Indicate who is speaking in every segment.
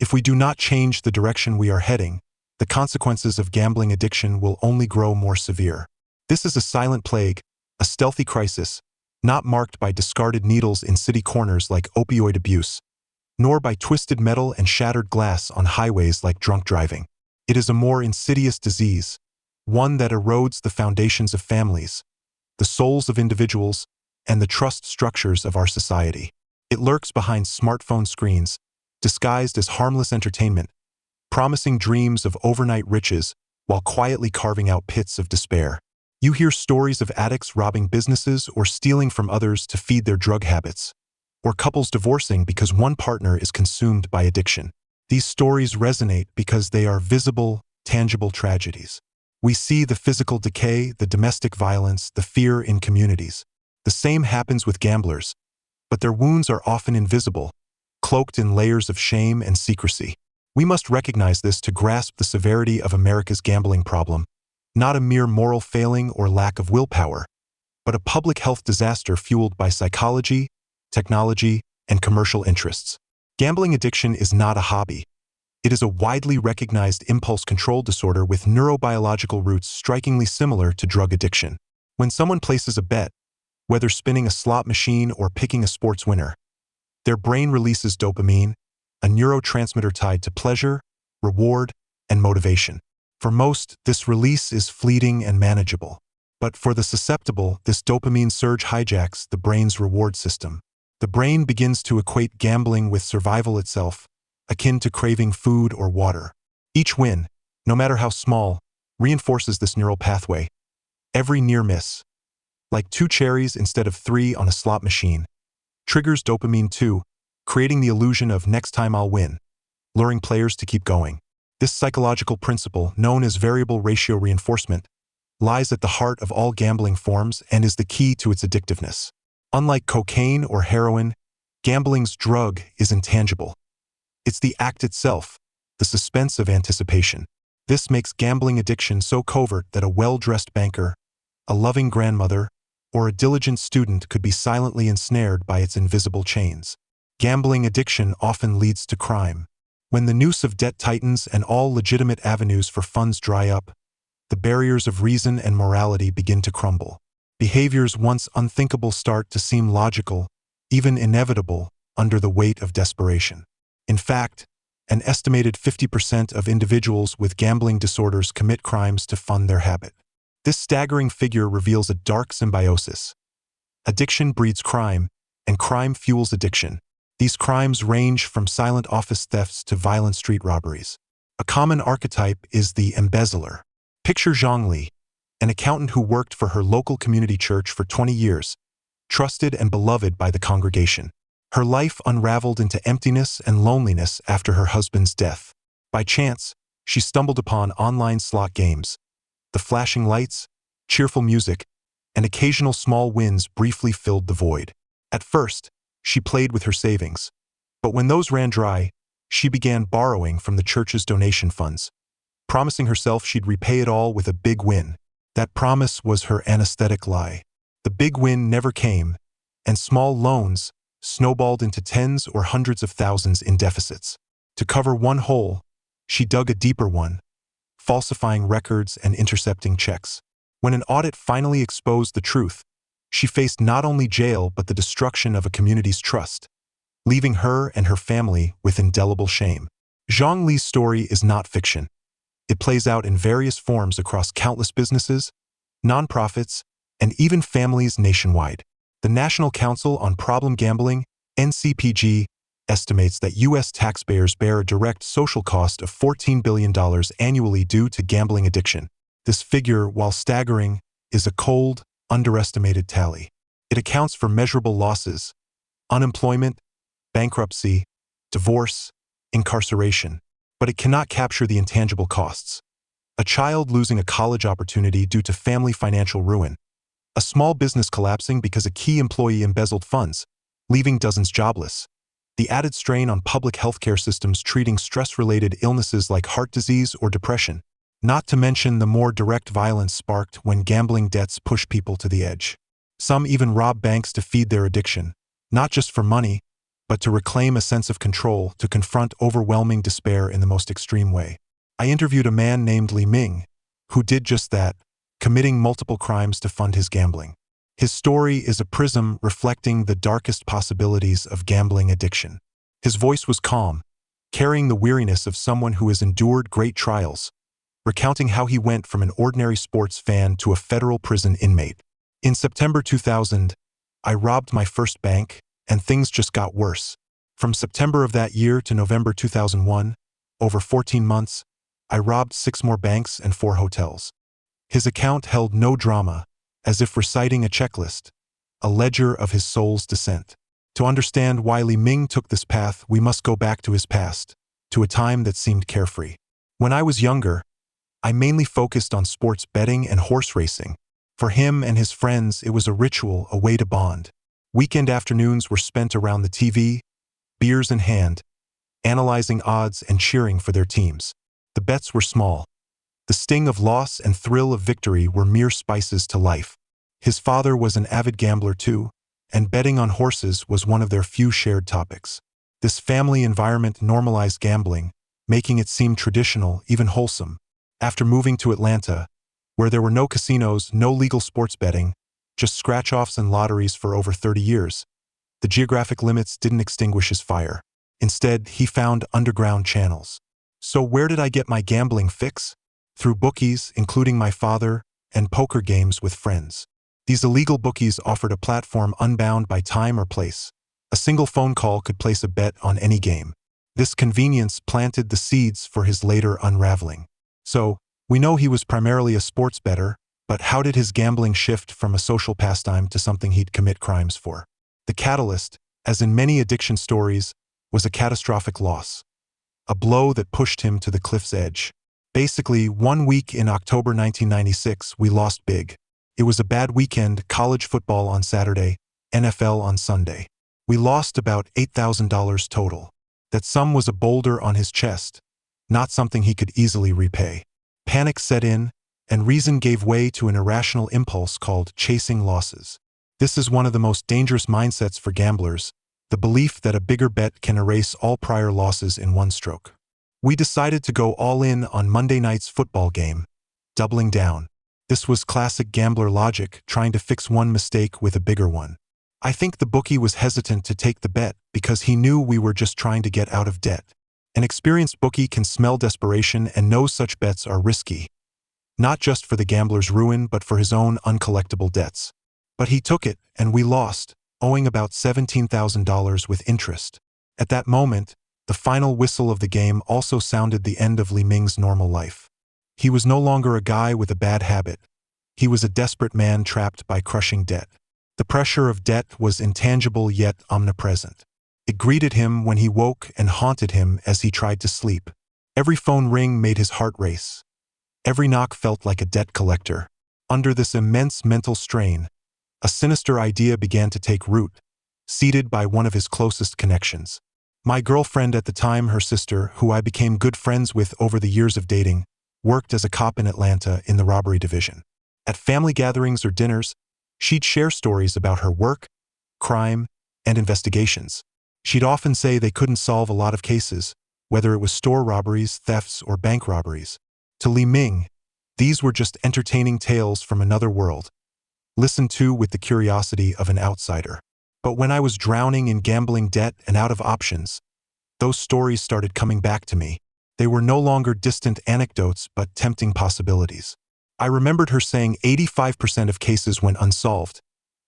Speaker 1: If we do not change the direction we are heading, the consequences of gambling addiction will only grow more severe. This is a silent plague, a stealthy crisis, not marked by discarded needles in city corners like opioid abuse, nor by twisted metal and shattered glass on highways like drunk driving. It is a more insidious disease, one that erodes the foundations of families, the souls of individuals, and the trust structures of our society. It lurks behind smartphone screens, disguised as harmless entertainment, promising dreams of overnight riches while quietly carving out pits of despair. You hear stories of addicts robbing businesses or stealing from others to feed their drug habits, or couples divorcing because one partner is consumed by addiction. These stories resonate because they are visible, tangible tragedies. We see the physical decay, the domestic violence, the fear in communities. The same happens with gamblers, but their wounds are often invisible, cloaked in layers of shame and secrecy. We must recognize this to grasp the severity of America's gambling problem, not a mere moral failing or lack of willpower, but a public health disaster fueled by psychology, technology, and commercial interests. Gambling addiction is not a hobby. It is a widely recognized impulse control disorder with neurobiological roots strikingly similar to drug addiction. When someone places a bet, whether spinning a slot machine or picking a sports winner, their brain releases dopamine, a neurotransmitter tied to pleasure, reward, and motivation. For most, this release is fleeting and manageable. But for the susceptible, this dopamine surge hijacks the brain's reward system. The brain begins to equate gambling with survival itself, akin to craving food or water. Each win, no matter how small, reinforces this neural pathway. Every near miss, like 2 cherries instead of 3 on a slot machine, triggers dopamine too, creating the illusion of next time I'll win, luring players to keep going. This psychological principle, known as variable ratio reinforcement, lies at the heart of all gambling forms and is the key to its addictiveness. Unlike cocaine or heroin, gambling's drug is intangible. It's the act itself, the suspense of anticipation. This makes gambling addiction so covert that a well-dressed banker, a loving grandmother, or a diligent student could be silently ensnared by its invisible chains. Gambling addiction often leads to crime. When the noose of debt tightens and all legitimate avenues for funds dry up, the barriers of reason and morality begin to crumble. Behaviors once unthinkable start to seem logical, even inevitable, under the weight of desperation. In fact, an estimated 50% of individuals with gambling disorders commit crimes to fund their habit. This staggering figure reveals a dark symbiosis. Addiction breeds crime, and crime fuels addiction. These crimes range from silent office thefts to violent street robberies. A common archetype is the embezzler. Picture Zhongli, an accountant who worked for her local community church for 20 years, trusted and beloved by the congregation. Her life unraveled into emptiness and loneliness after her husband's death. By chance, she stumbled upon online slot games. The flashing lights, cheerful music, and occasional small wins briefly filled the void. At first, she played with her savings, but when those ran dry, she began borrowing from the church's donation funds, promising herself she'd repay it all with a big win. That promise was her anesthetic lie. The big win never came, and small loans snowballed into tens or hundreds of thousands in deficits. To cover one hole, she dug a deeper one, falsifying records and intercepting checks. When an audit finally exposed the truth, she faced not only jail but the destruction of a community's trust, leaving her and her family with indelible shame. Zhang Li's story is not fiction. It plays out in various forms across countless businesses, nonprofits, and even families nationwide. The National Council on Problem Gambling, NCPG, estimates that U.S. taxpayers bear a direct social cost of $14 billion annually due to gambling addiction. This figure, while staggering, is a cold, underestimated tally. It accounts for measurable losses: unemployment, bankruptcy, divorce, incarceration. But it cannot capture the intangible costs. A child losing a college opportunity due to family financial ruin. A small business collapsing because a key employee embezzled funds, leaving dozens jobless. The added strain on public healthcare systems treating stress-related illnesses like heart disease or depression. Not to mention the more direct violence sparked when gambling debts push people to the edge. Some even rob banks to feed their addiction, not just for money, but to reclaim a sense of control, to confront overwhelming despair in the most extreme way. I interviewed a man named Li Ming, who did just that, committing multiple crimes to fund his gambling. His story is a prism reflecting the darkest possibilities of gambling addiction. His voice was calm, carrying the weariness of someone who has endured great trials, recounting how he went from an ordinary sports fan to a federal prison inmate. In September 2000, I robbed my first bank, and things just got worse. From September of that year to November 2001, over 14 months, I robbed 6 more banks and 4 hotels. His account held no drama, as if reciting a checklist, a ledger of his soul's descent. To understand why Li Ming took this path, we must go back to his past, to a time that seemed carefree. When I was younger, I mainly focused on sports betting and horse racing. For him and his friends, it was a ritual, a way to bond. Weekend afternoons were spent around the TV, beers in hand, analyzing odds and cheering for their teams. The bets were small. The sting of loss and thrill of victory were mere spices to life. His father was an avid gambler too, and betting on horses was one of their few shared topics. This family environment normalized gambling, making it seem traditional, even wholesome. After moving to Atlanta, where there were no casinos, no legal sports betting, just scratch-offs and lotteries for over 30 years, the geographic limits didn't extinguish his fire. Instead, he found underground channels. So where did I get my gambling fix? Through bookies, including my father, and poker games with friends. These illegal bookies offered a platform unbound by time or place. A single phone call could place a bet on any game. This convenience planted the seeds for his later unraveling. So, we know he was primarily a sports bettor, but how did his gambling shift from a social pastime to something he'd commit crimes for? The catalyst, as in many addiction stories, was a catastrophic loss. A blow that pushed him to the cliff's edge. Basically, one week in October 1996, we lost big. It was a bad weekend, college football on Saturday, NFL on Sunday. We lost about $8,000 total. That sum was a boulder on his chest, not something he could easily repay. Panic set in, and reason gave way to an irrational impulse called chasing losses. This is one of the most dangerous mindsets for gamblers, the belief that a bigger bet can erase all prior losses in one stroke. We decided to go all in on Monday night's football game, doubling down. This was classic gambler logic, trying to fix one mistake with a bigger one. I think the bookie was hesitant to take the bet because he knew we were just trying to get out of debt. An experienced bookie can smell desperation and knows such bets are risky, not just for the gambler's ruin but for his own uncollectible debts. But he took it, and we lost, owing about $17,000 with interest. At that moment, the final whistle of the game also sounded the end of Li Ming's normal life. He was no longer a guy with a bad habit. He was a desperate man trapped by crushing debt. The pressure of debt was intangible yet omnipresent. It greeted him when he woke and haunted him as he tried to sleep. Every phone ring made his heart race. Every knock felt like a debt collector. Under this immense mental strain, a sinister idea began to take root, seeded by one of his closest connections. My girlfriend at the time, her sister, who I became good friends with over the years of dating, worked as a cop in Atlanta in the robbery division. At family gatherings or dinners, she'd share stories about her work, crime, and investigations. She'd often say they couldn't solve a lot of cases, whether it was store robberies, thefts, or bank robberies. To Li Ming, these were just entertaining tales from another world, listened to with the curiosity of an outsider. But when I was drowning in gambling debt and out of options, those stories started coming back to me. They were no longer distant anecdotes but tempting possibilities. I remembered her saying 85% of cases went unsolved,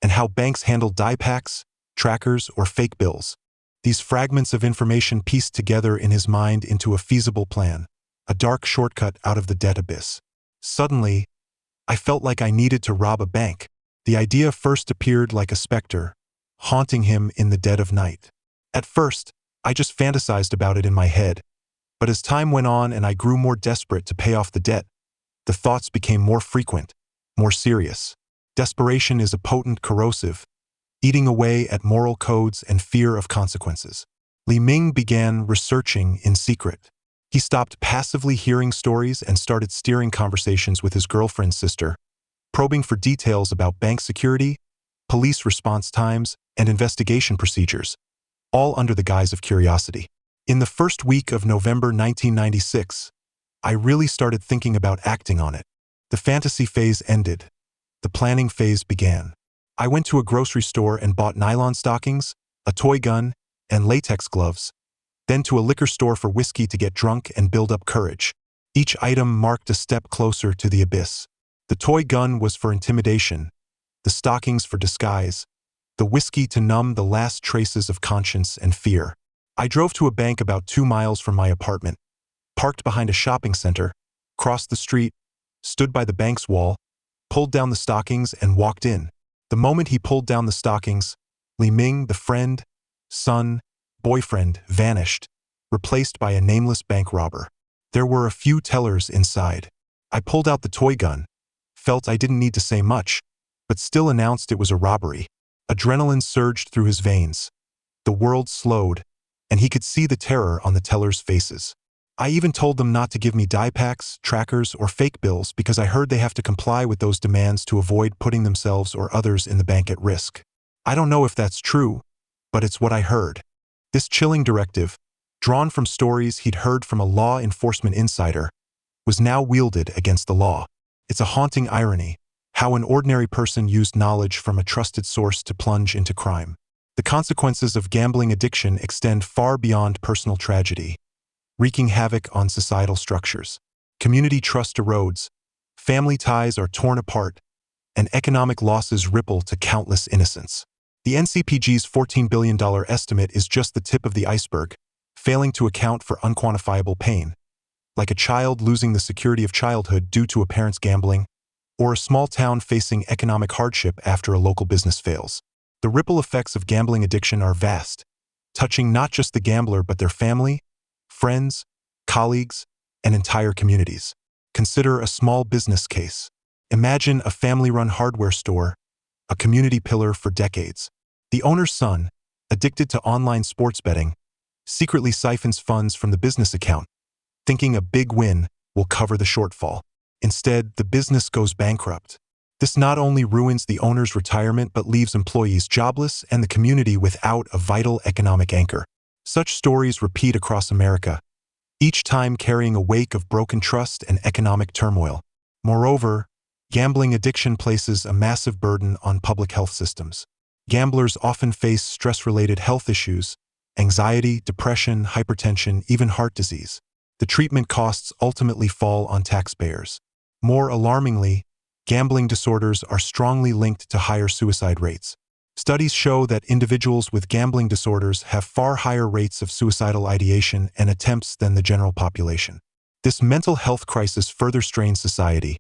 Speaker 1: and how banks handled die packs, trackers, or fake bills. These fragments of information pieced together in his mind into a feasible plan, a dark shortcut out of the debt abyss. Suddenly, I felt like I needed to rob a bank. The idea first appeared like a specter, haunting him in the dead of night. At first, I just fantasized about it in my head, but as time went on and I grew more desperate to pay off the debt, the thoughts became more frequent, more serious. Desperation is a potent corrosive, eating away at moral codes and fear of consequences. Li Ming began researching in secret. He stopped passively hearing stories and started steering conversations with his girlfriend's sister, probing for details about bank security, police response times, and investigation procedures. all under the guise of curiosity. In the first week of November 1996, I really started thinking about acting on it. The fantasy phase ended. The planning phase began. I went to a grocery store and bought nylon stockings, a toy gun, and latex gloves, then to a liquor store for whiskey to get drunk and build up courage. Each item marked a step closer to the abyss. The toy gun was for intimidation, the stockings for disguise, the whiskey to numb the last traces of conscience and fear. I drove to a bank about 2 miles from my apartment, parked behind a shopping center, crossed the street, stood by the bank's wall, pulled down the stockings and walked in. The moment he pulled down the stockings, Li Ming, the friend, son, boyfriend, vanished, replaced by a nameless bank robber. There were a few tellers inside. I pulled out the toy gun, felt I didn't need to say much, but still announced it was a robbery. Adrenaline surged through his veins. The world slowed, and he could see the terror on the tellers' faces. I even told them not to give me die packs, trackers, or fake bills because I heard they have to comply with those demands to avoid putting themselves or others in the bank at risk. I don't know if that's true, but it's what I heard. This chilling directive, drawn from stories he'd heard from a law enforcement insider, was now wielded against the law. It's a haunting irony, how an ordinary person used knowledge from a trusted source to plunge into crime. The consequences of gambling addiction extend far beyond personal tragedy, wreaking havoc on societal structures. Community trust erodes, family ties are torn apart, and economic losses ripple to countless innocents. The NCPG's $14 billion estimate is just the tip of the iceberg, failing to account for unquantifiable pain, like a child losing the security of childhood due to a parent's gambling, or a small town facing economic hardship after a local business fails. The ripple effects of gambling addiction are vast, touching not just the gambler but their family, friends, colleagues, and entire communities. Consider a small business case. Imagine a family-run hardware store, a community pillar for decades. The owner's son, addicted to online sports betting, secretly siphons funds from the business account, thinking a big win will cover the shortfall. Instead, the business goes bankrupt. This not only ruins the owner's retirement but leaves employees jobless and the community without a vital economic anchor. Such stories repeat across America, each time carrying a wake of broken trust and economic turmoil. Moreover, gambling addiction places a massive burden on public health systems. Gamblers often face stress-related health issues, anxiety, depression, hypertension, even heart disease. The treatment costs ultimately fall on taxpayers. More alarmingly, gambling disorders are strongly linked to higher suicide rates. Studies show that individuals with gambling disorders have far higher rates of suicidal ideation and attempts than the general population. This mental health crisis further strains society,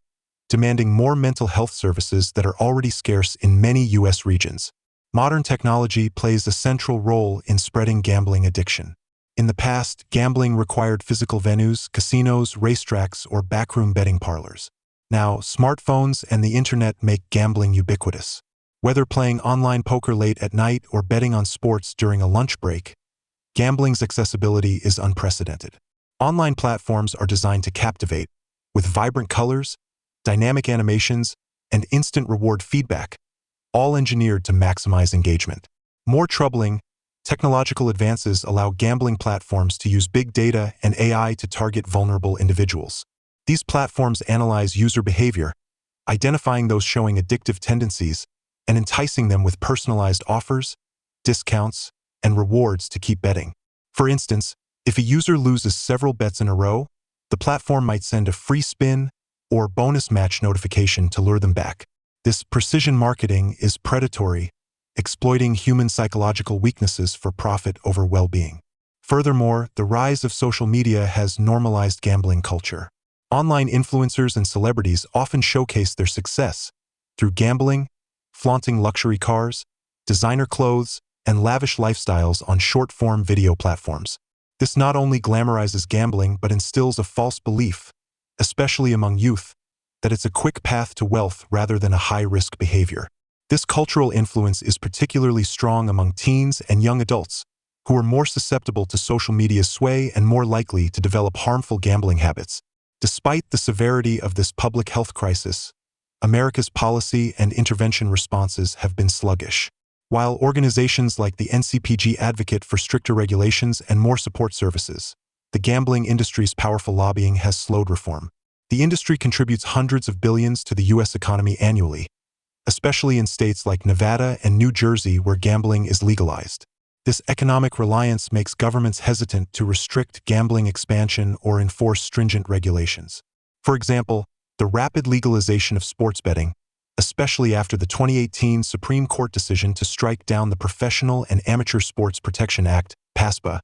Speaker 1: demanding more mental health services that are already scarce in many U.S. regions. Modern technology plays a central role in spreading gambling addiction. In the past, gambling required physical venues, casinos, racetracks, or backroom betting parlors. Now, smartphones and the internet make gambling ubiquitous. Whether playing online poker late at night or betting on sports during a lunch break, gambling's accessibility is unprecedented. Online platforms are designed to captivate, with vibrant colors, dynamic animations, and instant reward feedback, all engineered to maximize engagement. More troubling, technological advances allow gambling platforms to use big data and AI to target vulnerable individuals. These platforms analyze user behavior, identifying those showing addictive tendencies, and enticing them with personalized offers, discounts, and rewards to keep betting. For instance, if a user loses several bets in a row, the platform might send a free spin or bonus match notification to lure them back. This precision marketing is predatory, exploiting human psychological weaknesses for profit over well-being. Furthermore, the rise of social media has normalized gambling culture. Online influencers and celebrities often showcase their success through gambling, flaunting luxury cars, designer clothes, and lavish lifestyles on short-form video platforms. This not only glamorizes gambling but instills a false belief, especially among youth, that it's a quick path to wealth rather than a high-risk behavior. This cultural influence is particularly strong among teens and young adults, who are more susceptible to social media's sway and more likely to develop harmful gambling habits. Despite the severity of this public health crisis, America's policy and intervention responses have been sluggish. while organizations like the NCPG advocate for stricter regulations and more support services. The gambling industry's powerful lobbying has slowed reform. The industry contributes hundreds of billions to the U.S. economy annually, especially in states like Nevada and New Jersey where gambling is legalized. This economic reliance makes governments hesitant to restrict gambling expansion or enforce stringent regulations. For example, the rapid legalization of sports betting, especially after the 2018 Supreme Court decision to strike down the Professional and Amateur Sports Protection Act, PASPA,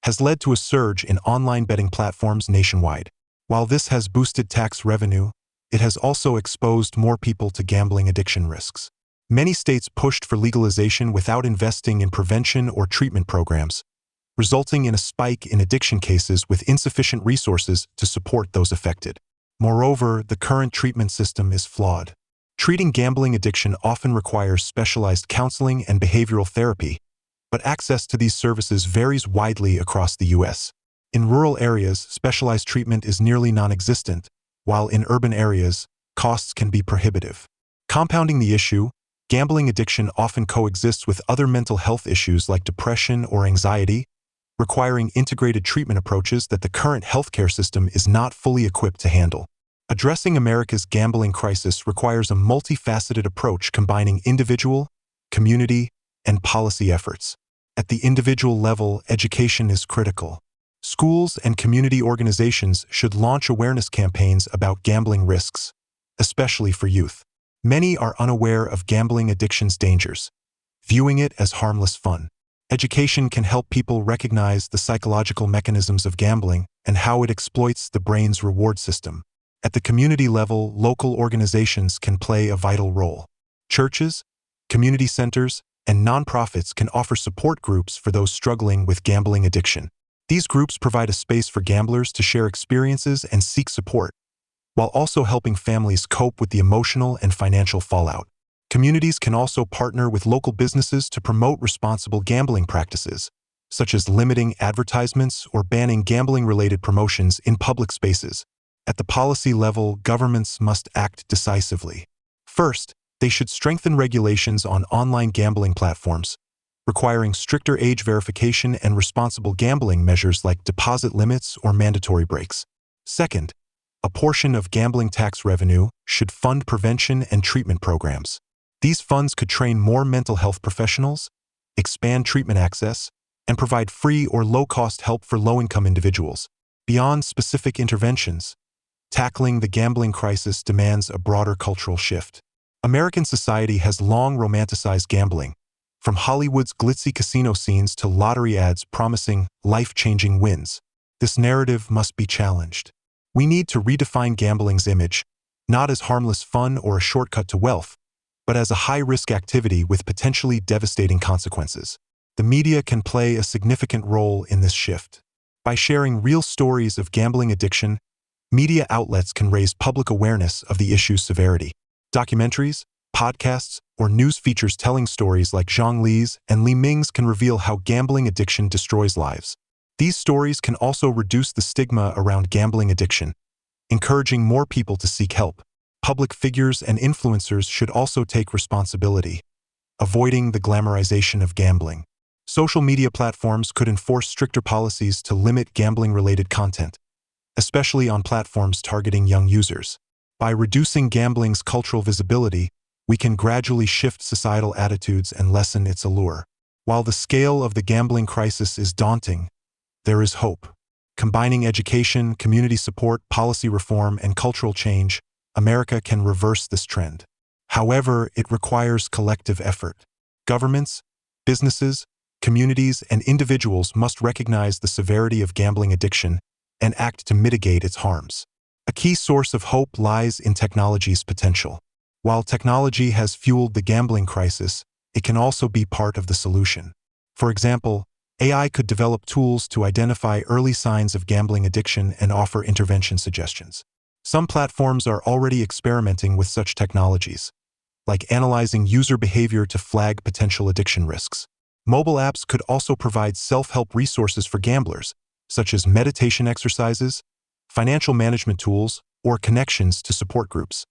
Speaker 1: has led to a surge in online betting platforms nationwide. While this has boosted tax revenue, it has also exposed more people to gambling addiction risks. Many states pushed for legalization without investing in prevention or treatment programs, resulting in a spike in addiction cases with insufficient resources to support those affected. Moreover, the current treatment system is flawed. Treating gambling addiction often requires specialized counseling and behavioral therapy, but access to these services varies widely across the U.S. In rural areas, specialized treatment is nearly non-existent, while in urban areas, costs can be prohibitive. Compounding the issue, gambling addiction often coexists with other mental health issues like depression or anxiety, requiring integrated treatment approaches that the current healthcare system is not fully equipped to handle. Addressing America's gambling crisis requires a multifaceted approach combining individual, community, and policy efforts. At the individual level, education is critical. Schools and community organizations should launch awareness campaigns about gambling risks, especially for youth. Many are unaware of gambling addiction's dangers, viewing it as harmless fun. Education can help people recognize the psychological mechanisms of gambling and how it exploits the brain's reward system. At the community level, local organizations can play a vital role. Churches, community centers, and nonprofits can offer support groups for those struggling with gambling addiction. These groups provide a space for gamblers to share experiences and seek support, while also helping families cope with the emotional and financial fallout. Communities can also partner with local businesses to promote responsible gambling practices, such as limiting advertisements or banning gambling-related promotions in public spaces. At the policy level, governments must act decisively. First, they should strengthen regulations on online gambling platforms, requiring stricter age verification and responsible gambling measures like deposit limits or mandatory breaks. Second, a portion of gambling tax revenue should fund prevention and treatment programs. These funds could train more mental health professionals, expand treatment access, and provide free or low-cost help for low-income individuals. Beyond specific interventions, tackling the gambling crisis demands a broader cultural shift. American society has long romanticized gambling, from Hollywood's glitzy casino scenes to lottery ads promising life-changing wins. This narrative must be challenged. We need to redefine gambling's image, not as harmless fun or a shortcut to wealth, but as a high-risk activity with potentially devastating consequences. The media can play a significant role in this shift. By sharing real stories of gambling addiction, media outlets can raise public awareness of the issue's severity. Documentaries, podcasts, or news features telling stories like Zhang Li's and Li Ming's can reveal how gambling addiction destroys lives. These stories can also reduce the stigma around gambling addiction, encouraging more people to seek help. Public figures and influencers should also take responsibility, avoiding the glamorization of gambling. Social media platforms could enforce stricter policies to limit gambling-related content, especially on platforms targeting young users. By reducing gambling's cultural visibility, we can gradually shift societal attitudes and lessen its allure. While the scale of the gambling crisis is daunting, there is hope. Combining education, community support, policy reform, and cultural change, America can reverse this trend. However, it requires collective effort. Governments, businesses, communities, and individuals must recognize the severity of gambling addiction and act to mitigate its harms. A key source of hope lies in technology's potential. While technology has fueled the gambling crisis, it can also be part of the solution. For example, AI could develop tools to identify early signs of gambling addiction and offer intervention suggestions. Some platforms are already experimenting with such technologies, like analyzing user behavior to flag potential addiction risks. Mobile apps could also provide self-help resources for gamblers, such as meditation exercises, financial management tools, or connections to support groups.